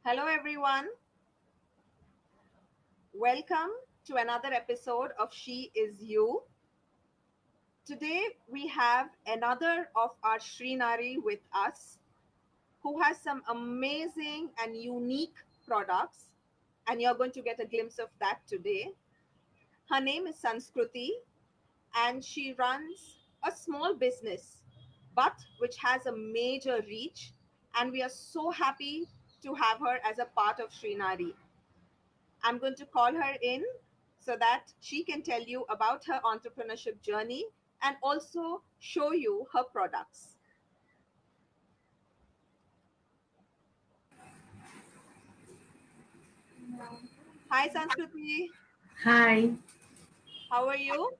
Hello, everyone. Welcome to another episode of She Is You. Today, we have another of our Srinari with us who has some amazing and unique products, and you're going to get a glimpse of that today. Her name is Sanskruti, and she runs a small business, but which has a major reach. And we are so happy to have her as a part of Srinari. I'm going to call her in so that she can tell you about her entrepreneurship journey and also show you her products. Hi, Sanskruti. Hi, How are you?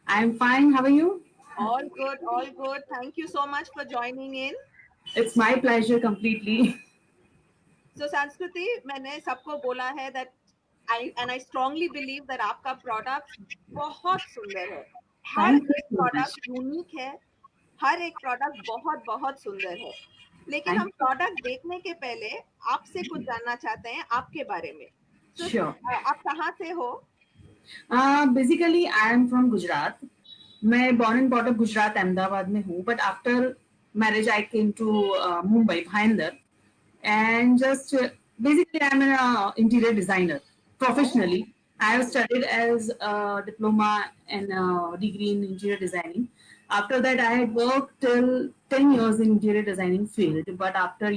I'm fine. How are you? All good, all good. Thank you so much for joining in. It's my pleasure completely. So, Sanskruti, मैंने सबको बोला है that I strongly believe that आपका products बहुत सुंदर है. हर Thank you एक so much. Product unique है. हर एक प्रोडक्ट बहुत बहुत सुंदर है. लेकिन Thank हम प्रोडक्ट देखने के पहले आपसे कुछ जानना चाहते हैं आपके बारे में. So, Sure. आप कहाँ से हो? Basically, I am from Gujarat. मैं born and brought up Gujarat Ahmedabad में हूँ, but after marriage I came to Mumbai, Bhayandar, and just basically I'm an interior designer Oh, professionally. I have nice. studied as a diploma and a degree in interior designing. After that, I had worked till 10 years in interior designing field. But after,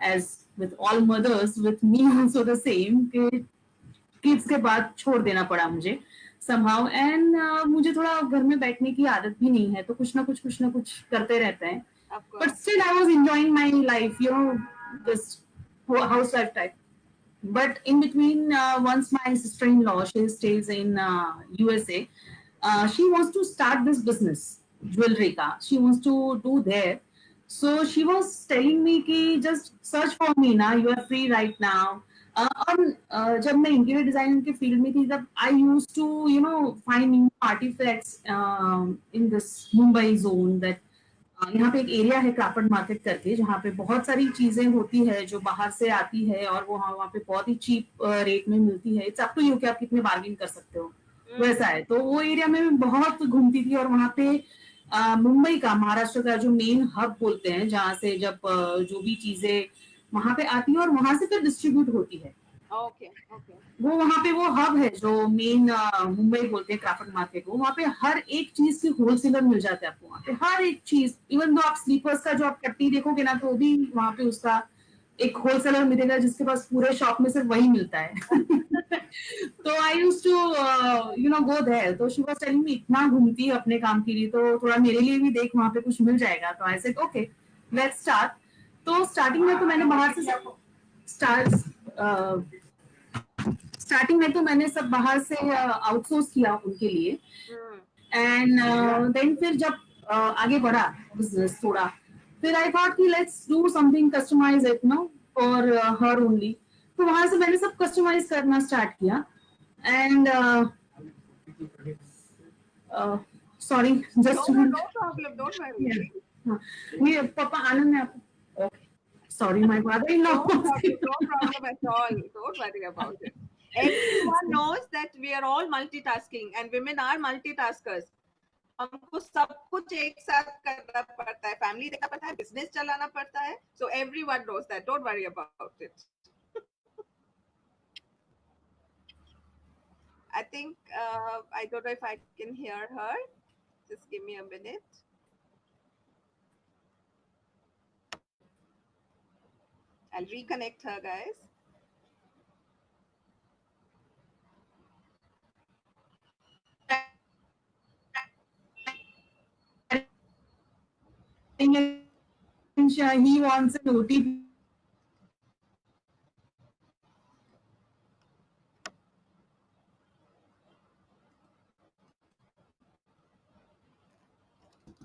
as with all mothers, with me also the same, kids के बाद छोड़ देना पड़ा मुझे somehow and मुझे थोड़ा घर में बैठने की आदत भी नहीं है तो कुछ ना कुछ करते रहते हैं Of but course. still I was enjoying my life, just housewife type. But in between, once my sister-in-law, she stays in USA, she wants to start this business, jewelry ka. She wants to do there. So she was telling me कि just search for me ना, you are free right now. और जब मैं interior designing के field में थी तब I used to find new artefacts in this Mumbai zone that यहाँ पे एक एरिया है क्राफर्ड मार्केट करके जहाँ पे बहुत सारी चीजें होती है जो बाहर से आती है और वो वहाँ पे बहुत ही चीप रेट में मिलती है इट्स अप टू यू कि आप कितने बार्गेन कर सकते हो वैसा है तो वो एरिया में मैं बहुत घूमती थी और वहाँ पे मुंबई का महाराष्ट्र का जो मेन हब बोलते हैं जहाँ से जब जो भी चीजें वहां पे आती है और वहां से फिर डिस्ट्रीब्यूट होती है Okay, okay. वो वहाँ पे वो हब है जो मेन मुंबई बोलते हैं क्राफ्ट मार्केट को वहाँ पे हर एक चीज की होलसेलर मिल जाता है आपको वहाँ पे हर एक चीज इवन दो आप स्लीपर्स का जो आप पट्टी देखोगे ना तो वो भी वहाँ पे उसका एक होलसेलर मिलेगा जिसके पास पूरे शॉप में सिर्फ वही मिलता है तो आई यूज टू गो देयर तो शी वाज टेलिंग मी इतना घूमती है अपने काम के लिए तो थोड़ा मेरे लिए भी देख वहाँ पे कुछ मिल जाएगा तो I said okay let's start तो स्टार्टिंग में तो मैंने बाहर से स्टार्ट स्टार्टिंग में तो मैंने सब बाहर से आउटसोर्स किया उनके लिए Mm. एंड देन फिर जब आगे बढ़ा बिजनेस थोड़ा फिर आई थॉट कि let's do something customize it no for her only तो वहां से मैंने सब कस्टमाइज करना स्टार्ट किया and sorry No, just no, no problem. Don't worry. ये पापा आनंद में आप sorry my mother in law No problem. No problem at all. Don't worry about it. Everyone knows that we are all multitasking and women are multitaskers. हमको सब कुछ एक साथ करना पड़ता है फैमिली देखना पड़ता है बिजनेस चलाना पड़ता है so everyone knows that don't worry about it. I think I don't know if I can hear her. Just give me a minute. I'll reconnect her, guys. he wants an OTP.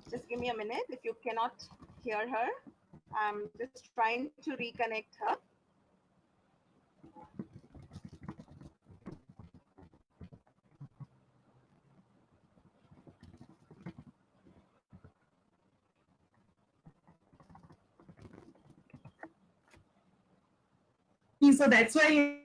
Just give me a minute. If you cannot hear her, I'm just trying to reconnect her. me, so that's why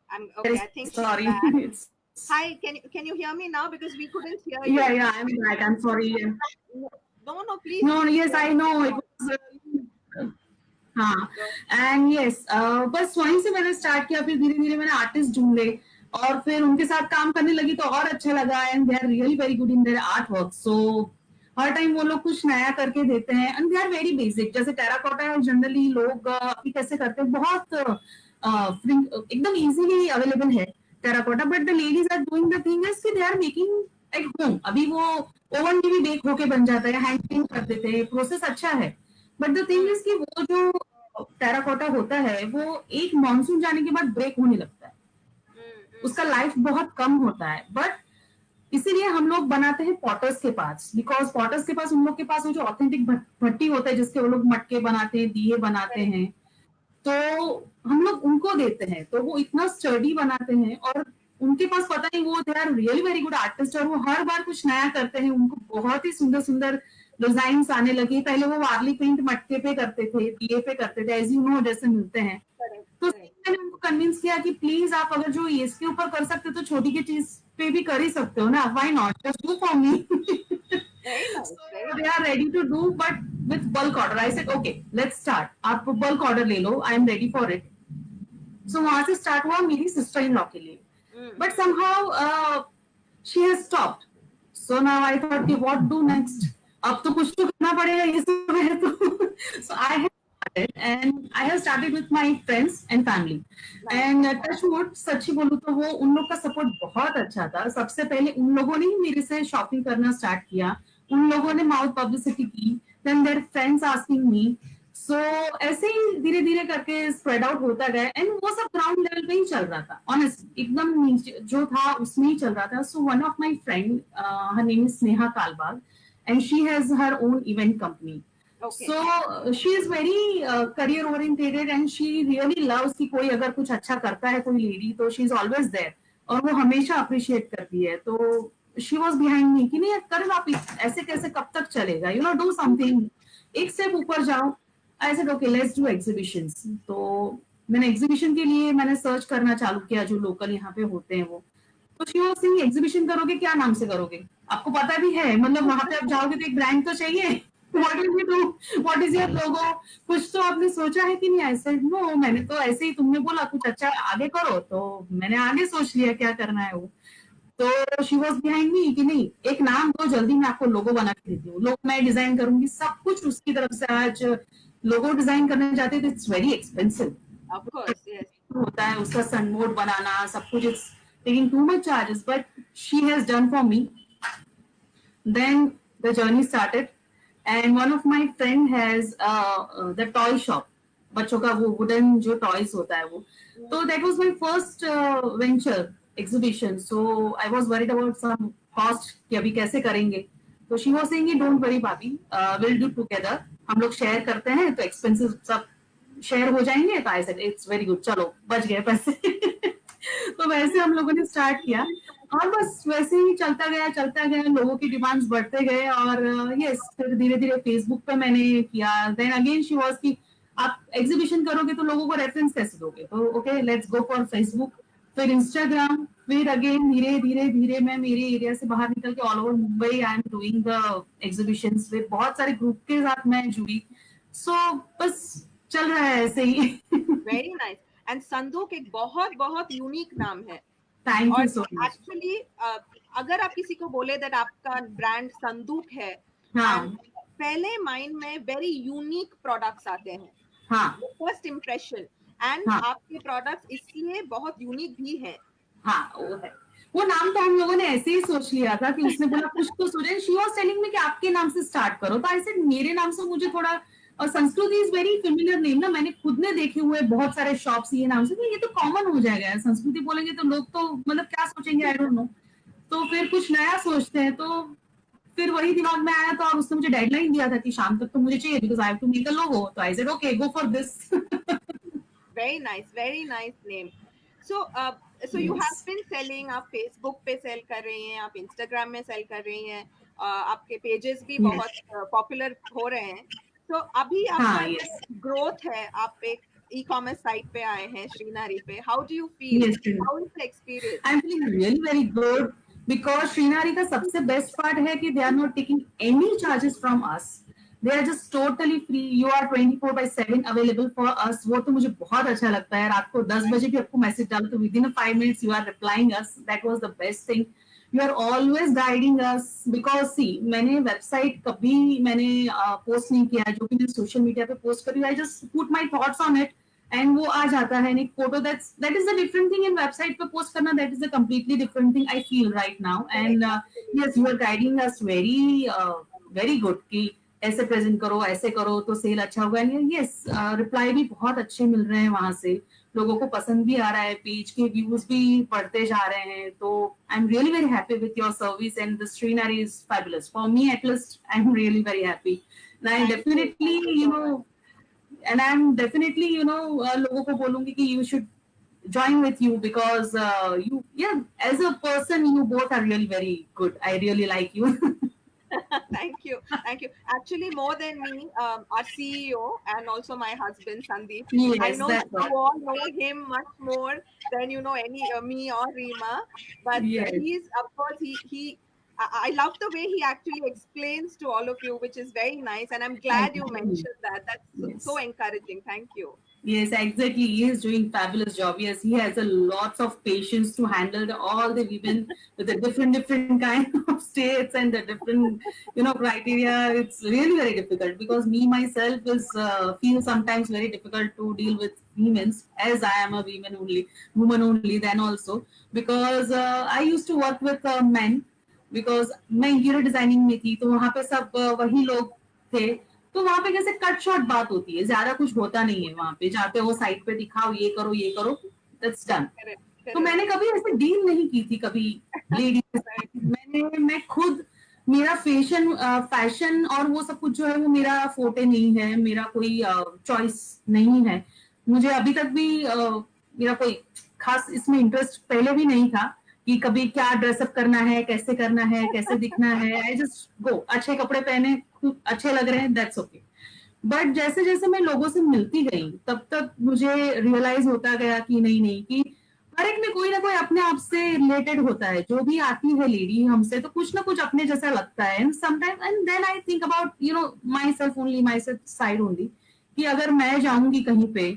I'm okay. I think she's sorry. back. It's Hi, can you hear me now? Because we couldn't hear yeah, you. yeah. I'm back. I'm sorry. No, no, please, No, please yes, go I ahead. know it was. हाँ and yes बस वहीं से मैंने start किया फिर धीरे धीरे मैंने आर्टिस्ट ढूंढे और फिर उनके साथ काम करने लगी तो और अच्छा लगा and they are really very good in their art work so हर टाइम वो लोग कुछ नया करके देते हैं and they are very basic जैसे टेराकोटा जनरली लोग अभी कैसे करते हैं बहुत एकदम इजीली अवेलेबल है terracotta but the ladies are doing the thing is कि they are making at home अभी वो ओवन में भी बेक होके बन जाता है हैंड पेंट कर देते हैं प्रोसेस अच्छा है but the thing Hmm, is कि वो जो टेराकोटा होता है वो एक मानसून जाने के बाद ब्रेक होने लगता है उसका लाइफ बहुत कम होता है बट इसीलिए हम लोग बनाते हैं पॉटर्स के पास बिकॉज पॉटर्स के पास उन लोग के पास वो जो ऑथेंटिक भट्टी होता है जिसके वो लोग मटके बनाते हैं दिए बनाते correct. हैं तो हम लोग उनको देते हैं तो वो इतना स्टडी बनाते हैं और उनके पास पता नहीं वो they are really very good artist और वो हर बार कुछ नया करते हैं उनको बहुत ही सुंदर सुंदर डिजाइन आने लगे पहले वो वार्ली पेंट मटके पे करते थे दिए पे करते थे एज यू नो जैसे मिलते हैं Correct, तो correct. मैंने उनको कन्विंस किया कि प्लीज आप अगर जो इसके ऊपर कर सकते हो तो छोटी की चीज पे भी कर ही सकते हो ना why not just do for me Very nice, very so they nice. are ready to do but with bulk order I said okay let's start आप bulk order ले लो I am ready for it so वहां से start हुआ मेरी sister in law के लिए but Mm-hmm. Somehow she has stopped so now I thought कि what do next अब तो कुछ तो करना पड़ेगा ये सब है तो so I have started and I have started with my friends and family Nice. and touch wood सच्ची बोलूं तो वो उन लोग का सपोर्ट बहुत अच्छा था सबसे पहले उन लोगों ने ही मेरे से शॉपिंग करना स्टार्ट किया उन लोगों ने माउथ पब्लिसिटी की then their friends asking me so ऐसे ही धीरे धीरे करके स्प्रेड आउट होता गया एंड वो सब ग्राउंड लेवल पे ही चल रहा था ऑनेस्ट एकदम नीचे जो था उसमें ही चल रहा था so one of my friend her name is Sneha Kalbag and she has her own event company Okay. so she is very career orientated and she really loves कि कोई अगर कुछ अच्छा करता है कोई लेडी तो शी इज ऑलवेज देयर और वो हमेशा अप्रिशिएट करती है तो शी वॉज बिहाइंड मी कि नहीं कर आप ऐसे कैसे कब तक चलेगा यू नो डू समथिंग एक स्टेप ऊपर जाओ आई said okay let's do exhibitions तो मैंने एग्जीबिशन के लिए मैंने सर्च करना चालू किया जो लोकल यहाँ पे होते हैं वो तो शी वाज सेइंग एग्जीबिशन करोगे क्या नाम से करोगे आपको पता भी है मतलब वहां पे आप जाओगे तो एक ब्रांड तो चाहिए what will you do what is your logo कुछ तो आपने सोचा है कि नहीं ऐसे नो मैंने तो ऐसे ही तुमने बोला कुछ अच्छा आगे करो तो मैंने आगे सोच लिया क्या करना है वो तो शी वॉज बिहाइंड मी कि नहीं एक नाम दो जल्दी मैं आपको लोगो बना के देती हूँ लोग मैं डिजाइन करूंगी सब कुछ उसकी तरफ से आज लोगो डिजाइन करने जाते तो it's very expensive Of course, yes. होता है उसका सन मोड बनाना सब कुछ it's taking too much charges but she has done for me then the journey started and one of my friend has the toy shop बच्चों का वो wooden जो toys होता है वो तो Mm. that was my first venture exhibition so I was worried about some cost कि अभी कैसे करेंगे तो she was saying don't worry भाभी we'll do together हम लोग शेयर करते हैं तो एक्सपेंसेस सब शेयर हो जाएंगे तो I said it's very good चलो बच गए पैसे तो वैसे हम लोगों ने स्टार्ट किया और बस वैसे ही चलता गया लोगों की डिमांड्स बढ़ते गए और यस फिर धीरे धीरे फेसबुक पे मैंने किया देन अगेन शी वाज कि आप एग्जीबिशन करोगे तो लोगों को रेफरेंस कैसे दोगे तो okay let's go for Facebook फिर इंस्टाग्राम फिर अगेन धीरे धीरे धीरे मैं मेरे एरिया से बाहर निकल के all over Mumbai I am doing the exhibitions फिर बहुत सारे ग्रुप के साथ मैं जुड़ी सो बस चल रहा है ऐसे ही Very nice. And संदूक एक बहुत बहुत यूनिक नाम है थैंक और यू सो मच एक्चुअली अगर आप किसी को बोले दैट आपका ब्रांड संदूक है एंड हाँ पहले माइंड में वेरी यूनिक प्रोडक्ट्स आते हैं हाँ फर्स्ट इम्प्रेशन एंड हाँ आपके प्रोडक्ट्स इसलिए बहुत यूनिक भी हैं हाँ वो है वो नाम तो हम लोगों ने ऐसे ही सोच लिया था कि उसने बोला कुछ तो सोचे शी वाज टेलिंग मी कि आपके नाम से स्टार्ट करो तो आई सेड मेरे नाम से मुझे थोड़ा और संस्कृति इज वेरी फेमिलियर नेम ना मैंने खुद ने देखे हुए बहुत सारे शॉप्स ये नाम से तो ये तो कॉमन हो जाएगा यार संस्कृति बोलेंगे तो लोग तो मतलब क्या सोचेंगे आई डोंट नो तो फिर कुछ नया सोचते हैं तो फिर वही दिमाग में आया था और उसने मुझे डेडलाइन दिया था कि शाम तक तो मुझे चाहिए because I have to make a logo तो I said okay go for this very nice name. So, you have Yes. been selling. आप Facebook पे sell कर रही हैं, आप Instagram में sell कर रही हैं, आपके pages भी Yes. बहुत popular हो रहे हैं. So, अभी हाँ, आपका जो yes. growth है, आप एक e-commerce site पे आए हैं, श्रीनारी पे. How do you feel? Yes, Srinari. How is the experience? I'm feeling really very good because Srinari का सबसे best part है कि they are not taking any charges from us. They are just totally free. You are 24/7 available for us. वो तो मुझे बहुत अच्छा लगता है. रात को 10 बजे भी आपको मैसेज डालो तो within 5 minutes you are replying us. That was the best thing. You are always guiding us because see मैंने वेबसाइट कभी मैंने पोस्ट नहीं किया. जो भी मैं सोशल मीडिया पे पोस्ट करी I just put my thoughts on it. And वो आ जाता है एक photo. That is a different thing. इन वेबसाइट पे पोस्ट करना that is a completely different thing I feel right now. And yes you are guiding us very very good कि ऐसे प्रेजेंट करो, ऐसे करो तो सेल अच्छा होगा. एंड यस रिप्लाई भी बहुत अच्छे मिल रहे हैं वहां से. लोगों को पसंद भी आ रहा है, पेज के व्यूज भी बढ़ते जा रहे हैं. तो I am really very happy with your service and the scenery is fabulous for me. At least I am really very happy. And I definitely Thank you you so no much. and I'm definitely लोगों को बोलूंगी कि you should join with you because you yeah as a person you both are really very good. I really like you. Thank you. Thank you. Actually, more than me, our CEO and also my husband Sandeep. I Yes, know that's you what. all know him much more than you know any me or Rima. But Yes, he's, of course, he. I love the way he actually explains to all of you, which is very nice. And I'm glad thank you you. mentioned that. That's so Yes. encouraging. Thank you. Yes, exactly. He is doing fabulous job. Yes, he has a lots of patience to handle all the women with the different kind of states and the different criteria. It's really very difficult because me myself is feel sometimes very difficult to deal with women as I am a woman only then also because I used to work with men because मैं interior designing में थी तो वहां पे सब वही लोग थे. तो वहां पे कैसे कट शॉर्ट बात होती है, ज्यादा कुछ होता नहीं है वहां पे. जाते हो साइट पे दिखाओ ये करो दैट्स डन. Correct. तो Correct. मैंने कभी ऐसे डील नहीं की थी कभी लेडीज. Right. मैं खुद मेरा फैशन और वो सब कुछ जो है वो मेरा फोटे नहीं है. मेरा कोई चॉइस नहीं है. मुझे अभी तक भी मेरा कोई खास इसमें इंटरेस्ट पहले भी नहीं था कि कभी क्या ड्रेसअप करना है, कैसे करना है, कैसे दिखना है. आई जस्ट गो, अच्छे कपड़े पहने, अच्छे लग रहे हैं, दैट्स ओके. बट जैसे जैसे मैं लोगों से मिलती गई तब तक मुझे रियलाइज होता गया कि नहीं नहीं कि हर एक में कोई ना कोई अपने आप से रिलेटेड होता है. जो भी आती है लेडी हमसे तो कुछ ना कुछ अपने जैसा लगता है. And sometime and then I think about myself side only कि अगर मैं जाऊंगी कहीं पे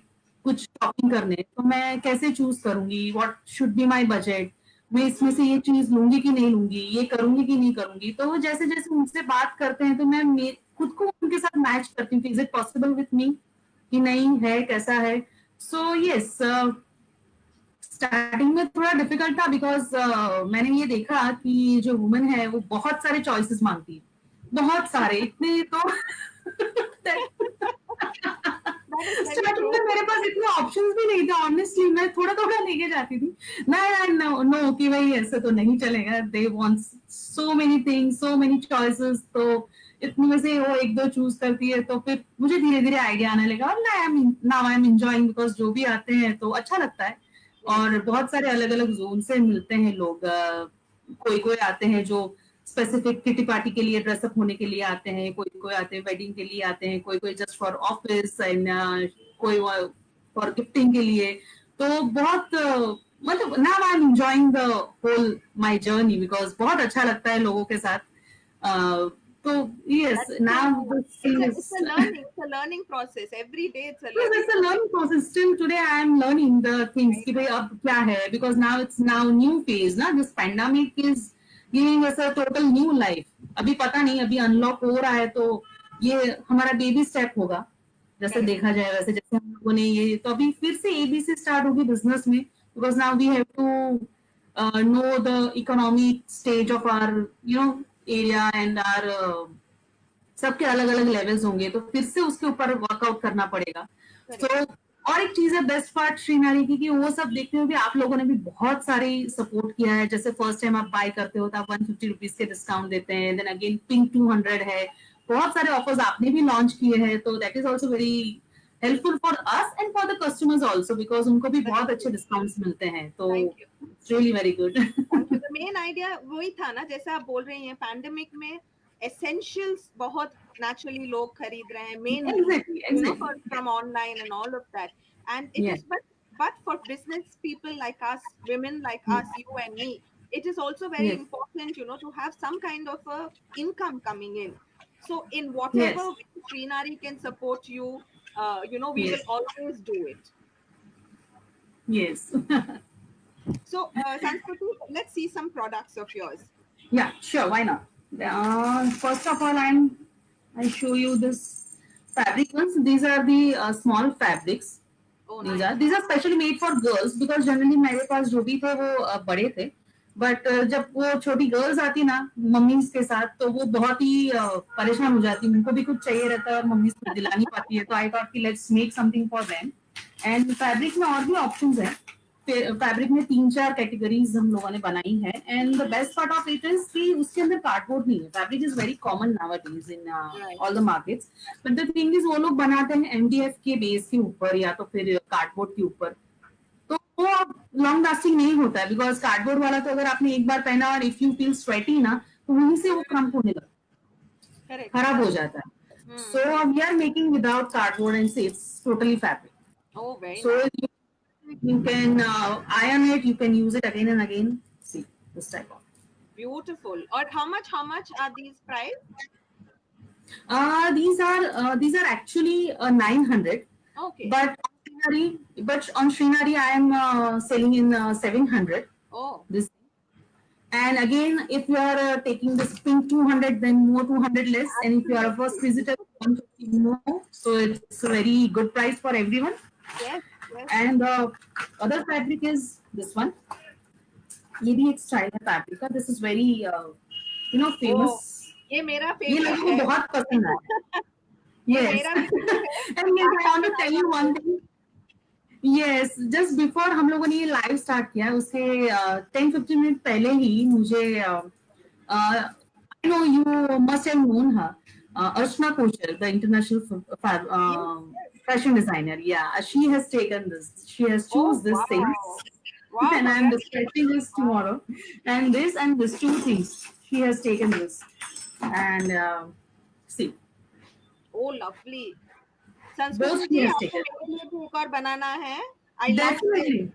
कुछ शॉपिंग करने तो मैं कैसे चूज करूंगी, what should be my budget, मैं इसमें से ये चीज लूंगी कि नहीं लूंगी, ये करूंगी कि नहीं करूंगी. तो वो जैसे जैसे उनसे बात करते हैं तो मैं खुद को उनके साथ मैच करती हूँ कि is it possible with me कि नहीं है, कैसा है. सो यस स्टार्टिंग में थोड़ा डिफिकल्ट था बिकॉज मैंने ये देखा कि जो वुमेन है वो बहुत सारे चॉइसेस मांगती है. बहुत सारे इतने तो That is very starting true. में मेरे पास इतने ऑप्शंस भी नहीं थे. ऑनेस्टली मैं थोड़ा थोड़ा लेके जाती थी. ना नो नो कि भाई ऐसे तो नहीं चलेगा. They want so many things, so many choices. तो इतने में से वो एक दो चूज करती है तो फिर मुझे धीरे धीरे आइडिया आने लगा. और now I am enjoying because जो भी आते हैं तो अच्छा लगता है. Yes. और बहुत सारे अलग अलग जोन से मिलते हैं लोग. कोई कोई आते हैं जो स्पेसिफिक किटी पार्टी के लिए ड्रेसअप होने के लिए आते हैं, कोई कोई आते हैं वेडिंग के लिए आते हैं, कोई कोई जस्ट फॉर ऑफिस एंड कोई फॉर गिफ्टिंग के लिए. तो बहुत मतलब now I am enjoying the whole my journey because बहुत अच्छा लगता है लोगों के साथ. तो yes That's now true. The It's thing a is it's a learning. It's a learning process. Every day it's a yes, learning it's a process. learning process. Still today, I am learning the things कि भाई अब क्या है because now it's now new phase ना. This pandemic is giving us a total new life. अभी पता नहीं, अभी अनलॉक हो रहा है तो ये हमारा बेबी स्टेप होगा. जैसे Correct. देखा जाए वैसे जैसे हम लोगों ने ये तो अभी फिर से एबीसी स्टार्ट होगी बिजनेस में because now we have to know the economic stage of our area and our सबके अलग अलग लेवल्स होंगे तो फिर से उसके ऊपर वर्कआउट करना पड़ेगा. Correct. तो और एक चीज है बेस्ट पार्ट श्रीनारी की कि वो सब देखते हुए भी आप लोगों ने भी बहुत सारी सपोर्ट किया है. जैसे फर्स्ट टाइम आप बाय करते हो तो आप 150 रुपीज के डिस्काउंट देते हैं. देन अगेन पिंक 200 है. बहुत सारे ऑफर्स आपने भी लॉन्च किए हैं तो that is also very helpful for us and for the customers also, because उनको भी That's बहुत अच्छे true. discounts मिलते हैं, तो Thank you. it's really very good. Thank you. The main idea वही था ना, जैसे आप बोल रही हैं, पैंडेमिक में एसेंशियल्स बहुत नेचुरली लोग खरीद रहे हैं, mainly Exactly, you know exactly. For from online and all of that, and it Yeah. Is but for business people like us, women like Yeah. us, you and me, it is also very Yes. important, you know, to have some kind of a income coming in. So in whatever Yes. way Srinari can support you, you know, we Yes. will always do it. Yes. So Sanskriti, let's see some products of yours. Yeah, sure. Why not? First of all, I show you this fabric ones. These are the small fabrics. Oh, These nice. are specially made for girls, because generally मेरे पास जो भी थे वो बड़े थे. But जब वो छोटी गर्ल्स आती ना मम्मी के साथ, तो वो बहुत ही परेशान हो जाती, उनको भी कुछ चाहिए रहता है और मम्मी खुद दिला नहीं पाती है, तो आई थॉट कि let's make something for them. And fabric में और भी ऑप्शंस है. फैब्रिक में 3-4 कैटेगरीज हम लोगों ने बनाई है. And the best part of it is कि उसके अंदर कार्डबोर्ड नहीं है. Fabric is very common nowadays in Right. All the markets. But the thing is वो लोग बनाते हैं एमडीएफ के बेस के ऊपर या तो फिर कार्डबोर्ड के ऊपर, तो वो लॉन्ग लास्टिंग नहीं होता है. बिकॉज कार्डबोर्ड वाला तो अगर आपने एक बार पहना और इफ यू फील स्वेटी ना, तो वहीं से वो क्रम्प होने लगता है, Correct. खराब हो जाता है. Hmm. So we are making without cardboard and it's totally fabric. Oh, very So nice. you can iron it, you can use it again and again. See this type of. Beautiful. Or how much are these price? These are actually 900, Okay. but on Srinari I am selling in 700. Oh, This. And again, if you are taking this pink 200, then more 200 less. And if you are a first visitor, 150 more. So it's a very good price for everyone. yes, yes. And the other fabric is this one. ये भी एक style है fabric का. This is very Oh, famous. ये मेरा ये favourite लोगों को है। बहुत पसंद आया. ये Yes. मेरा फेवरेट है। And yes, I Backup want to tell you one thing. Yes, just before हम लोगों ने ये लाइव स्टार्ट किया, उसके 10-15 मिनट पहले ही मुझे I know you must have known her, Archana Kochar, the international Yes, yes. fashion designer. Yeah, she has taken this. She has choose Oh, this thing, wow. Wow, and I'm dispatching congratulations. this tomorrow. And this two things she has taken this, and see, Oh, lovely. संस्कृति both she ji, has आपको taken. मेरे लिए भी एक और बनाना है। I love this.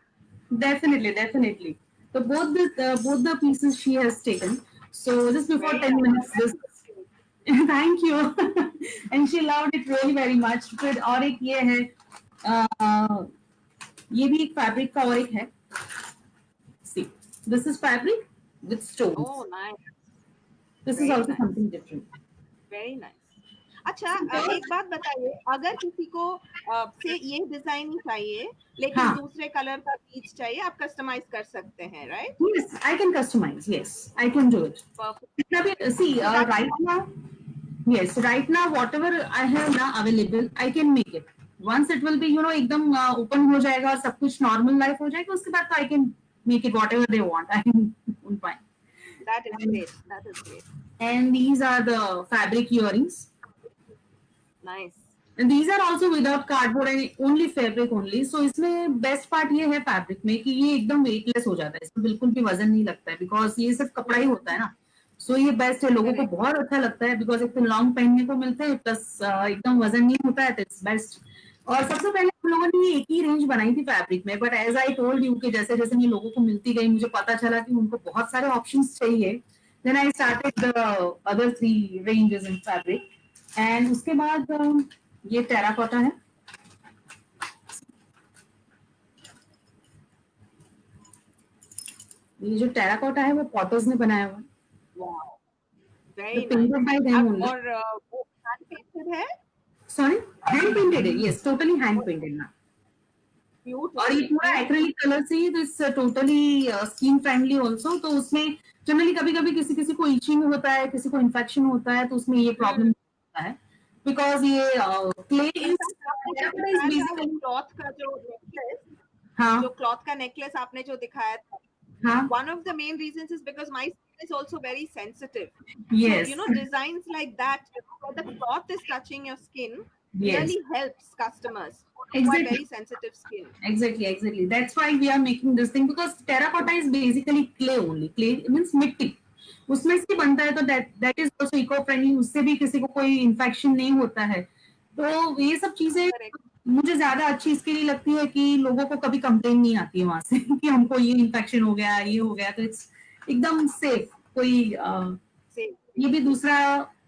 Definitely, definitely. So both the pieces she has taken. So just before Very 10 nice. minutes, this. Thank you. And she loved it really very much. फिर और एक ये है, ये भी एक फैब्रिक का और एक है. See, this is fabric with stones. Oh, nice. This is Very also nice. something different. Very nice. अच्छा, एक बात बताइए, अगर किसी को से ये डिजाइन ही चाहिए लेकिन हाँ. दूसरे कलर का पीच चाहिए, आप कस्टमाइज कर सकते हैं, right? Yes, I can customize. Yes, I can do it. Perfect. See, So that's right now, yes, right now whatever I have now available, I can make it. Once it will be, एकदम open हो जाएगा और सब कुछ normal life हो जाएगा, उसके बाद तो I can make it whatever they want. I can fine. that is great. That is great. And these are the fabric earrings. Nice. And these are also without cardboard and only fabric only. So इसमें best part ये है fabric में कि ये एकदम weightless हो जाता है. इसमें बिल्कुल भी वजन नहीं लगता है, because ये सिर्फ कपड़ा ही होता है ना. सो ये बेस्ट है, लोगों को बहुत अच्छा लगता है, बिकॉज एक तो लॉन्ग पहनने को मिलते हैं, प्लस एकदम वजन नहीं होता है, तो इट्स बेस्ट. और सबसे पहले हम लोगों ने एक ही रेंज बनाई थी फैब्रिक में, but as I told you कि जैसे जैसे मैं लोगों को मिलती गई, मुझे पता चला कि उनको बहुत सारे ऑप्शंस चाहिए. Then I started the other 3 ranges in fabric. And उसके बाद ये टेराकोटा है. ये जो टेराकोटा है वो पॉटर्स ने बनाया हुआ है. Wow. The Very nice. painted by them only. और वो hand painted है? Sorry, hand painted है. Yes, totally hand painted ना. Beautiful. और ये पूरा एक्रेलिक कलर से ही, this totally skin friendly also. तो उसमें जनरली कभी कभी किसी किसी को इचिंग होता है, किसी को इन्फेक्शन होता है, तो उसमें ये प्रॉब्लम होता है, बिकॉज ये क्ले इज बेसिकली क्लॉथ का जो नेकलेस, हाँ जो क्लॉथ का नेकलेस आपने जो दिखाया था, हाँ. one of the main reasons is because my skin is also very sensitive. Yes. So, designs like that, where the cloth is touching your skin, Yes. really helps customers who are Exactly. very sensitive skin. Exactly. That's why we are making this thing because terracotta is basically clay only. Clay means मिट्टी. उसमें से बनता है तो that is also eco friendly. उससे भी किसी को कोई इन्फेक्शन नहीं होता है. तो ये सब चीजें Correct. मुझे ज्यादा अच्छी इसके लिए लगती है कि लोगों को कभी कंप्लेन नहीं आती है वहां से कि हमको ये इन्फेक्शन हो गया, ये हो गया, तो इट्स एकदम सेफ. कोई Same. ये भी दूसरा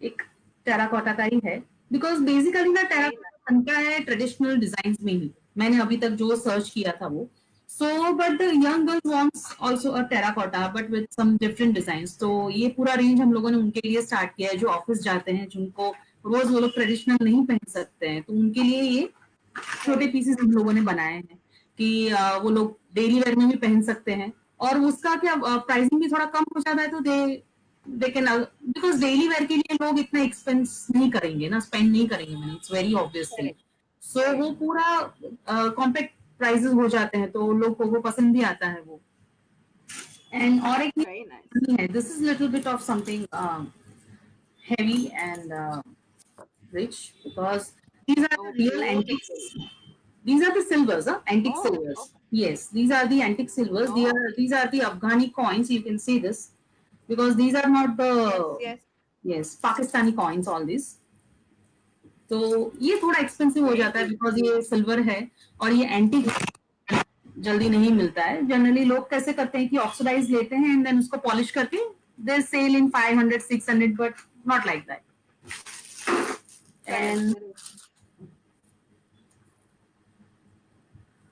एक टेराकोटा का ही है बिकॉज बेसिकली ना Very टेराकोटा nice. बनता है ट्रेडिशनल डिजाइन में ही. मैंने अभी तक जो सर्च किया था वो so but the young girls wants also a terracotta but with some different designs. तो ये पूरा रेंज हम लोगों ने उनके लिए स्टार्ट किया है जो ऑफिस जाते हैं जिनको रोज वो लोग ट्रेडिशनल नहीं पहन सकते हैं, तो उनके लिए ये छोटे Correct. पीसेस हम लोगों ने बनाए हैं कि वो लोग डेली वेयर में भी पहन सकते हैं. और उसका क्या प्राइसिंग भी थोड़ा कम हो जाता है तो they can because daily wear के लिए लोग इतना एक्सपेंस नहीं करेंगे ना, स्पेंड नहीं करेंगे मैंने, it's very obvious thing. Correct. So Correct. वो पूरा कॉम्पैक्ट प्राइसेस हो जाते हैं तो लोग को वो पसंद भी आता है वो. एंड और एक Very nice. है this is little bit of something heavy and rich because these are the Oh, real antiques. beautiful. These are the silvers, huh? Antique Oh, silvers. oh, Yes, these are the antique silvers. oh. These are the Afghani coins. You can see this because these are not the Yes, yes. yes Pakistani coins. All these. तो ये थोड़ा expensive हो Very जाता है because beautiful. ये silver है और ये एंटीक जल्दी नहीं मिलता है. जनरली लोग कैसे करते हैं कि ऑक्सीडाइज लेते हैं एंड देन उसको पॉलिश करके they sell in 500 600 but not like that. Correct. And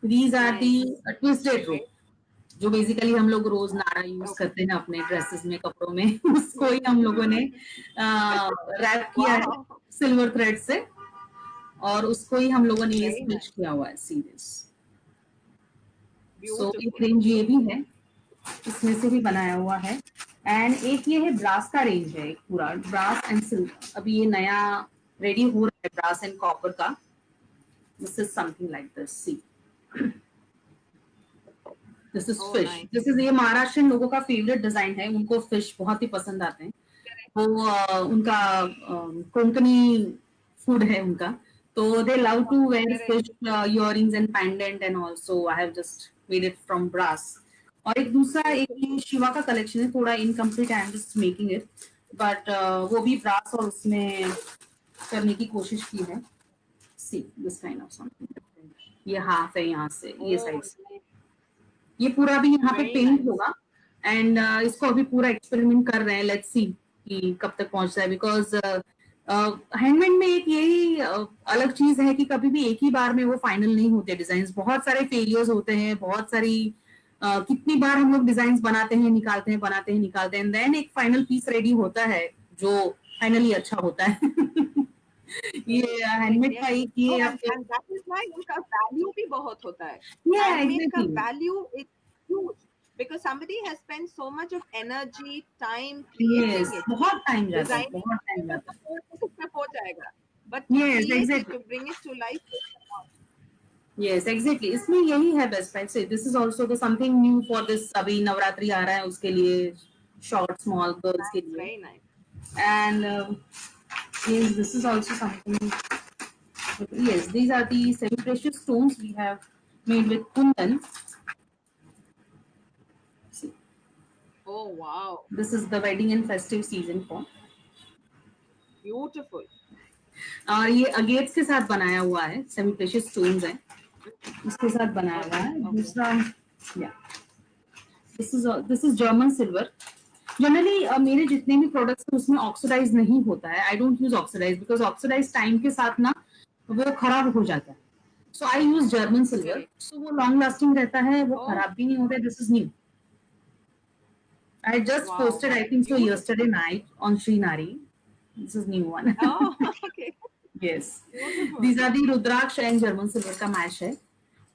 these are the Nice. twisted rope Okay. जो बेसिकली हम लोग रोज नाड़ा यूज Okay. करते हैं अपने ड्रेसेस में, कपड़ों में उसको ही हम लोगों ने रैप किया है Wow. सिल्वर थ्रेड से और उसको ही हम लोगों ने ये Very स्टिच nice. किया हुआ है सीरीज. सो एक Beautiful. रेंज ये भी है, इसमें से भी बनाया हुआ है. एंड एक ये है ब्रास का रेंज है, एक पूरा ब्रास एंड सिल्वर. अभी ये नया रेडी हो रहा है ब्रास एंड कॉपर का. This is something like this. See this is Oh, fish. nice. This is ये महाराष्ट्रियन लोगों का फेवरेट डिजाइन है, उनको फिश बहुत ही पसंद आते हैं. वो उनका कोंकणी फूड है उनका. तो they love to wear Correct. Fish earrings and pendant and also I have just made it from brass. और एक दूसरा एक ये Beautiful. शिवा का कलेक्शन है, थोड़ा incomplete, I am just making it but वो भी ब्रास और उसमें करने की कोशिश की है. See this kind of something. ये हाफ है यहाँ से, ये Oh, साइड से. nice. ये पूरा भी यहाँ पे Very पेंट nice. होगा एंड इसको अभी पूरा एक्सपेरिमेंट कर रहे हैं. लेट्स सी कि कब तक पहुंचता है बिकॉज हैंडमेड में एक यही अलग चीज है कि कभी भी एक ही बार में वो फाइनल नहीं होते डिजाइन. बहुत सारे फेलियर्स होते हैं, बहुत सारी कितनी बार हम लोग डिजाइन बनाते हैं निकालते हैं बनाते हैं निकालते हैं देन एक फाइनल पीस रेडी होता है जो फाइनली अच्छा होता है. Correct. ये Correct. हैंडमेड का Yes. एक ये No, आपके and that is why उनका value भी बहुत होता है. या Handmade का exactly. value is huge because somebody has spent so much of energy, time yes creating it, बहुत टाइम जाता है, designing बहुत it. टाइम जाता है. तो हो जाएगा. But to yes create it, exactly. to bring it to life, is a lot. Yes exactly. इसमें यही है बेस्ट प्राइस से. This is also the something new for this. अभी नवरात्रि आ रहा है उसके लिए शॉर्ट स्मॉल गर्ल्स के Nice. लिए. Very nice. And yes, this is also something. Yes, these are the semi precious stones we have made with kundan. See, Oh, wow. this is the wedding and festive season for. Beautiful. और ये अगेट्स के साथ बनाया हुआ है, semi precious stones हैं इसके साथ बनाया हुआ Okay. है. Okay. दूसरा या this is German silver. Generally मेरे जितने भी प्रोडक्ट्स हैं उसमें ऑक्सीडाइज नहीं होता है. I don't use oxidise because oxidise time के साथ ना वो खराब हो जाता है. So I use German silver. Correct. So वो लॉन्ग लास्टिंग रहता है, वो Oh, खराब भी नहीं होता है. This is new. I just wow. posted, I think so, Beautiful. yesterday night on Srinari. This is new one. Oh, okay. Yes. Beautiful. These are the Rudraksh and German silver ka match hai.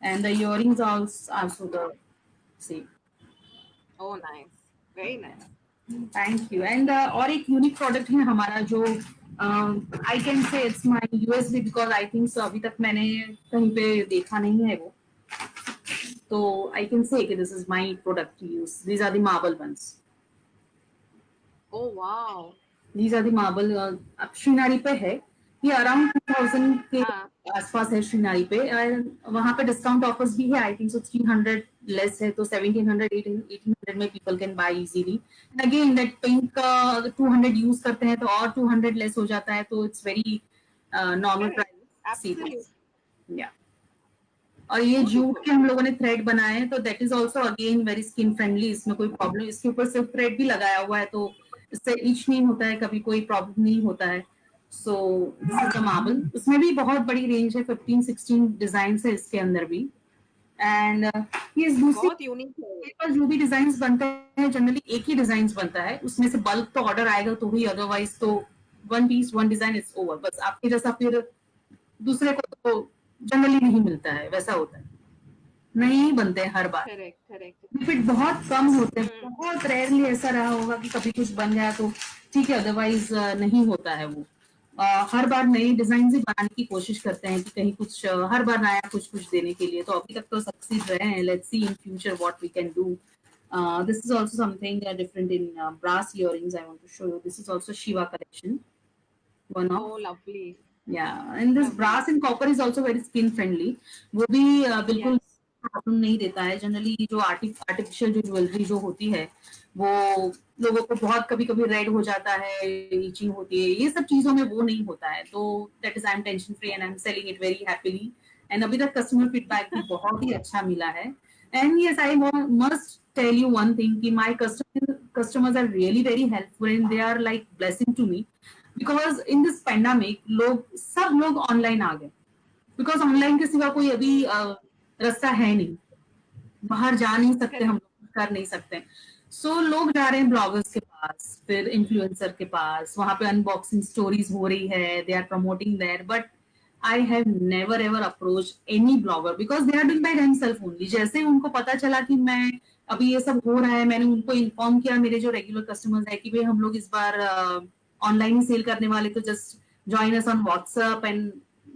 And the earrings also the same. Oh, nice. Very nice. Thank you. And और एक unique product है हमारा जो I can say it's my USB because I think so अभी तक मैंने कहीं पे देखा नहीं है वो. तो I can say कि this is my product to use. These are the marble ones. Oh, wow. These are the marble. अब श्रीनारी पे है. ये अराउंड 2000 के हाँ आसपास है श्रीनारी पे, और वहाँ पे डिस्काउंट ऑफर्स भी है। आई थिंक सो 300 लेस है, तो 1700 1800 में people can buy easily. And again that pink का अगर 200 यूज करते हैं तो और 200 लेस हो जाता है, तो it's very normal correct, price see absolutely या। और ये जूट beautiful. के हम लोगों ने थ्रेड बनाए हैं, तो that is also again very skin friendly, इसमें कोई प्रॉब्लम, इसके ऊपर सिर्फ थ्रेड भी लगाया हुआ है, तो इससे इच नहीं होता है, कभी कोई प्रॉब्लम नहीं होता है। So this is the marble, उसमें भी बहुत बड़ी रेंज है, 15-16 डिजाइन है इसके अंदर भी। एंड ये दूसरी बहुत यूनिक है। मेरे पास जो भी डिजाइन बनते हैं जनरली एक ही डिजाइन बनता है, उसमें से बल्क तो ऑर्डर आएगा तो ही, अदरवाइज तो one piece one design is over, बस आपके जैसा फिर दूसरे को तो जनरली नहीं मिलता है, वैसा होता है, नहीं बनते हैं हर बार। Correct correct. रिपीट बहुत कम होते हैं, हम्म। बहुत रेयरली ऐसा रहा होगा कि कभी कुछ बन गया तो ठीक है, अदरवाइज नहीं होता है वो। हर बार नई डिजाइन ही बनाने की कोशिश करते हैं कि कहीं कुछ हर बार नया कुछ कुछ देने के लिए, तो अभी तक तो सक्सीड रहे हैं। Let's see in future what we can do. This is also something different in brass earrings. I want to show you. This is also Shiva collection. One of, Oh, lovely, yeah, and this lovely. brass and copper is also very skin friendly. वो भी बिल्कुल Yes. Problem नहीं देता है। Generally जो artificial जो jewellery जो होती है, वो लोगों को बहुत कभी कभी रेड हो जाता है, ईचिंग होती है, ये सब चीजों में वो नहीं होता है, तो that is I am tension free and I am selling it very happily. And अभी तक कस्टमर फीडबैक भी बहुत ही अच्छा मिला है। And yes, I must tell you one thing कि my customers are really very helpful and they are like blessing to me, because in this pandemic सब लोग ऑनलाइन आ गए, बिकॉज ऑनलाइन के सिवा कोई अभी Mm. रास्ता है नहीं, बाहर जा नहीं सकते, हम Correct. लोग कर नहीं सकते। सो लोग जा रहे हैं ब्लॉगर्स के पास, फिर इन्फ्लुएंसर के पास, वहां पे अनबॉक्सिंग स्टोरीज हो रही है, they are promoting there, but I have never ever approach any blogger because they are doing by themselves only. जैसे ही उनको पता चला कि मैं अभी ये सब हो रहा है, मैंने उनको इन्फॉर्म किया, मेरे जो रेगुलर कस्टमर्स है, कि भाई हम लोग इस बार ऑनलाइन ही सेल करने वाले, तो just join us on WhatsApp. And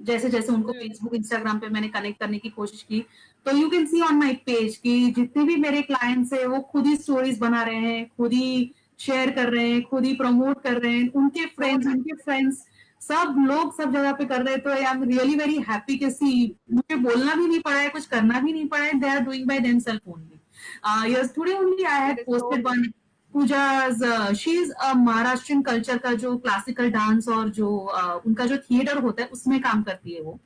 जैसे जैसे उनको Mm. फेसबुक इंस्टाग्राम पे मैंने कनेक्ट करने की कोशिश की, तो you can see on my page कि जितने भी मेरे क्लाइंट्स है वो खुद ही स्टोरीज बना रहे हैं, खुद ही शेयर कर रहे हैं, खुद ही प्रमोट कर रहे हैं, So nice. उनके फ्रेंड्स सब लोग सब जगह पे कर रहे हैं। तो I am really very happy कि सी मुझे बोलना भी नहीं पड़ा है, कुछ करना भी नहीं पड़ा है, they are doing by themselves only. Yes, today only I have That is so posted one puja's, she is a Maharashtrian culture का जो क्लासिकल डांस और जो उनका जो थिएटर होता है उसमें काम करती है वो।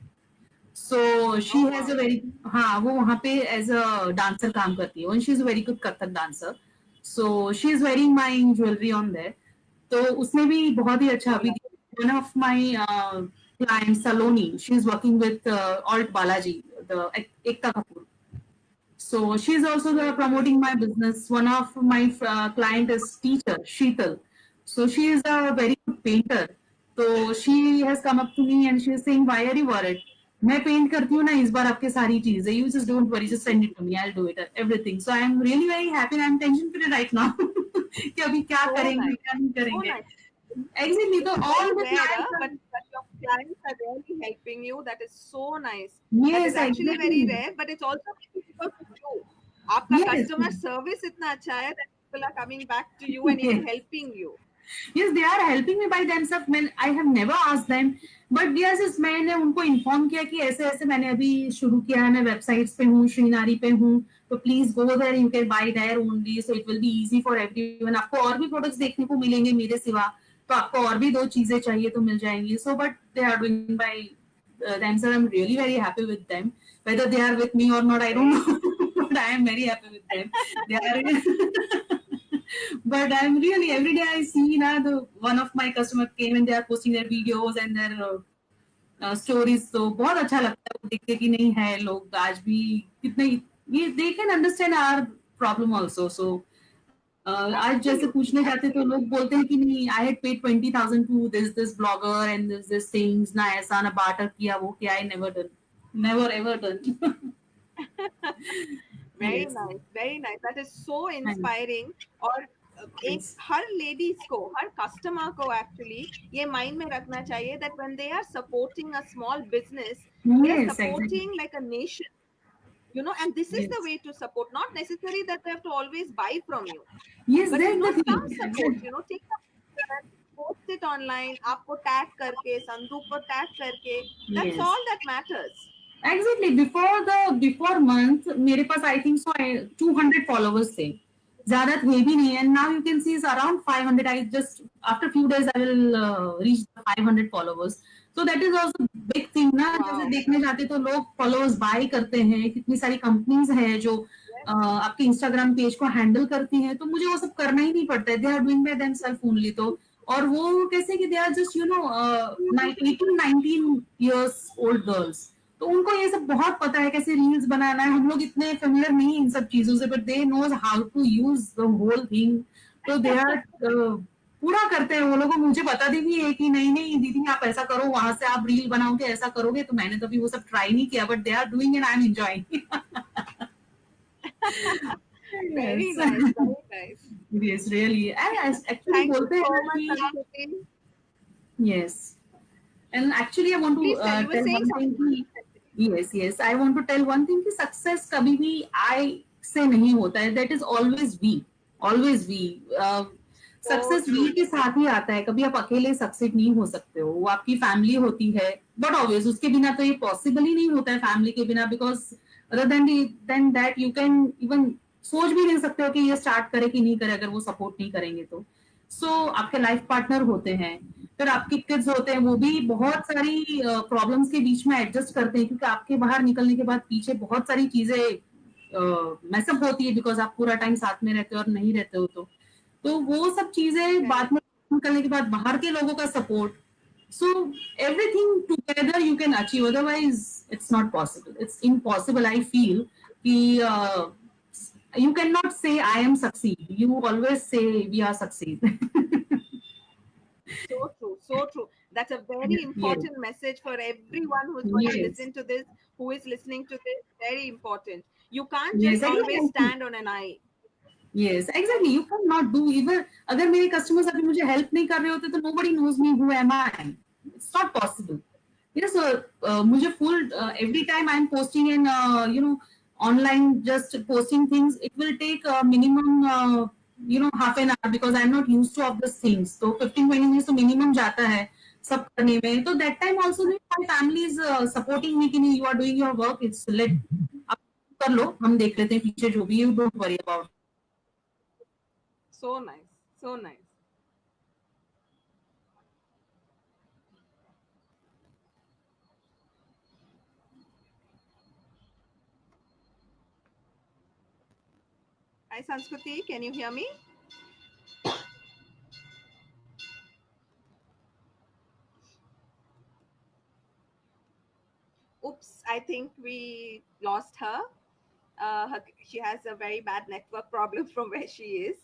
So she oh has a wow. Very, हाँ वो वहाँ पे एज अ डांसर काम करती है, she is a very good Kathak dancer. So she is wearing my jewellery on their, तो उसने भी बहुत ही अच्छा Oh अभी lovely. One of my client Saloni, she is working with alt Balaji, the Ekta Kapoor. So she's also promoting my business. One of my client is teacher Sheetal. So she is a very good painter. So she has come up to me and she is saying, "Why are you worried? मैं paint करती हूँ ना इस बार आपके सारी चीजें, you just don't worry, just send it to me, I'll do it everything." So I am really very happy and I'm tension free right now कि अभी क्या So करेंगे nice. क्या नहीं So करेंगे। nice. Exactly, It's तो very all the rare, clients are, but your clients are really helping you. That is so nice. That is yes, actually very exactly, rare, but it's also maybe because of you. आपका yes. customer service इतना अच्छा है that people are coming back to you and even Yes. helping you. Yes, they are helping me by themselves. मैं I have never asked them, but yes, मैंने उनको inform किया कि ऐसे ऐसे मैंने अभी शुरू किया है, मैं वेबसाइट्स पे हूँ, श्रीनारी पे हूँ, तो please go there, you can buy there only, so it will be easy for everyone. आपको और भी प्रोडक्ट्स देखने को मिलेंगे मेरे सिवा, तो आपको और भी दो चीजें चाहिए तो मिल जाएंगी। So but they are doing by themselves. I'm really very happy with them. Whether they are with me or not, I don't Very know, but I am very happy with them. They are. But I'm really every day I see now the one of my customer came and they are posting their videos and their stories, तो बहुत अच्छा लगता है वो देख के कि नहीं है लोग आज भी कितने ये they can understand our problem also. So आज जैसे absolutely, पूछने जाते तो absolutely. लोग बोलते हैं कि नहीं, I had paid 20,000 to this blogger and this things, ना ऐसा ना barter किया वो किया, I never done, never ever done. Very Yes. nice, very nice. That is so And, inspiring. और एक yes. हर लेडीज को, हर कस्टमर को एक्चुअली ये माइंड में रखना चाहिए that when they are supporting a small business, they are Yes, exactly. supporting like a nation, you know, and this is the Yes. way to support. Not necessary that they have to always buy from you, Yes, but you that's know, the some thing. support, Exactly. you know, take some post it online, आपको tag करके, संदूक को tag करके, that's Yes. all that matters. Exactly. Before month, मेरे पास I think so 200 followers थे. ज़्यादा थे भी नहीं. And now you can see it's around 500. I just after few days I will reach the 500 followers. So that is also big thing ना. जैसे Wow. देखने जाते तो लोग followers buy करते हैं. कितनी सारी companies हैं जो आपके Instagram पेज को हैंडल करती हैं. तो मुझे वो सब करना ही नहीं पड़ता है. They are doing by themselves only. तो और वो कैसे कि they are just 18 19 years old girls. तो उनको ये सब बहुत पता है कैसे रील्स बनाना है. हम लोग इतने फेमिलियर नहीं इन सब चीजों से, but they knows how to use the whole thing. तो दे आर पूरा करते हैं वो लोग. मुझे बता दी भी है कि नहीं नहीं दीदी आप ऐसा करो, वहां से आप रील बनाओगे, ऐसा करोगे. तो मैंने कभी वो सब ट्राई नहीं किया, but they are doing and I am enjoying. Very Yes. nice, very nice. Yes, really. Actually Thank you बोलते हैं so ना much, कि Sanskruti. yes. And actually, I want to Please tell. You were tell saying one thing. something. कि, yes. I want to tell one thing कि success कभी भी I से नहीं होता है. That is always we. Always we. So success we true. के साथ ही आता है. कभी आप अकेले सक्सेस नहीं हो सकते हो. वो आपकी फैमिली होती है. बट ऑब्वियस उसके बिना तो ये पॉसिबल ही नहीं होता है फैमिली के बिना. Because other than that you can even सोच भी नहीं सकते हो कि ये स्टार्ट करे कि नहीं करे अगर वो सपोर्ट नहीं करेंगे तो. आपके लाइफ पार्टनर होते हैं, फिर आपके किड्स होते हैं. वो भी बहुत सारी प्रॉब्लम्स के बीच में एडजस्ट करते हैं क्योंकि आपके बाहर निकलने के बाद पीछे बहुत सारी चीजें मैसअप होती है. बिकॉज आप पूरा टाइम साथ में रहते हो और नहीं रहते हो तो वो सब चीजें बाद Correct. में निकलने के बाद बाहर के लोगों का support. So everything together you can achieve. Otherwise it's not possible. It's impossible I feel कि you cannot say I am succeed. You always say we are succeed. So true. So true. That's a very Yes, important message for everyone who's going to yes, listen to this, who is listening to this. Very important. You can't yes, just always exactly. stand on an eye, Yes, exactly. right? You cannot do even अगर मेरे customers अभी मुझे help नहीं कर रहे होते तो nobody knows me who am I. It's not possible. Yes, मुझे full every time I'm posting in online just posting things, it will take minimum half an hour because I'm not used to of these things. तो 15-20 minutes तो minimum जाता है सब करने में. तो that time also my family is supporting me कि नहीं you are doing your work. It's let आप कर लो, हम देख लेते हैं पीछे जो भी. You don't worry about. So nice. So nice. Hi, Sanskruti. Can you hear me? Oops, I think we lost her. She has a very bad network problem from where she is.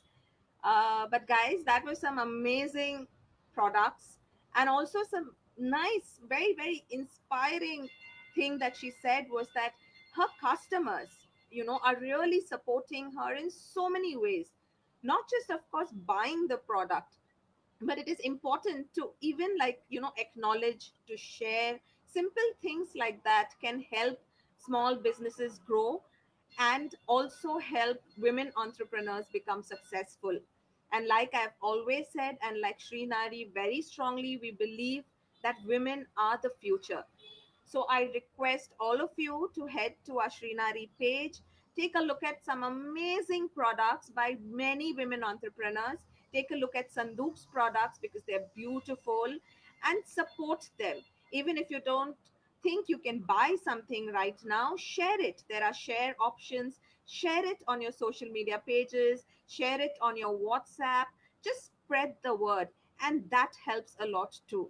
But guys, that was some amazing products and also some nice, very, very inspiring thing that she said was that her customers, are really supporting her in so many ways. Not just, of course, buying the product, but it is important to even acknowledge, to share. Simple things like that can help small businesses grow and also help women entrepreneurs become successful. And like I've always said, and like Srinari very strongly, we believe that women are the future. So I request all of you to head to our Srinari page, take a look at some amazing products by many women entrepreneurs. Take a look at Sandook's products because they're beautiful and support them. Even if you don't think you can buy something right now, share it. There are share options. Share it on your social media pages, share it on your WhatsApp. Just spread the word, and that helps a lot too.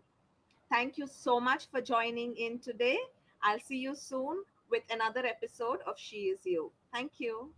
Thank you so much for joining in today. I'll see you soon with another episode of She Is You. Thank you.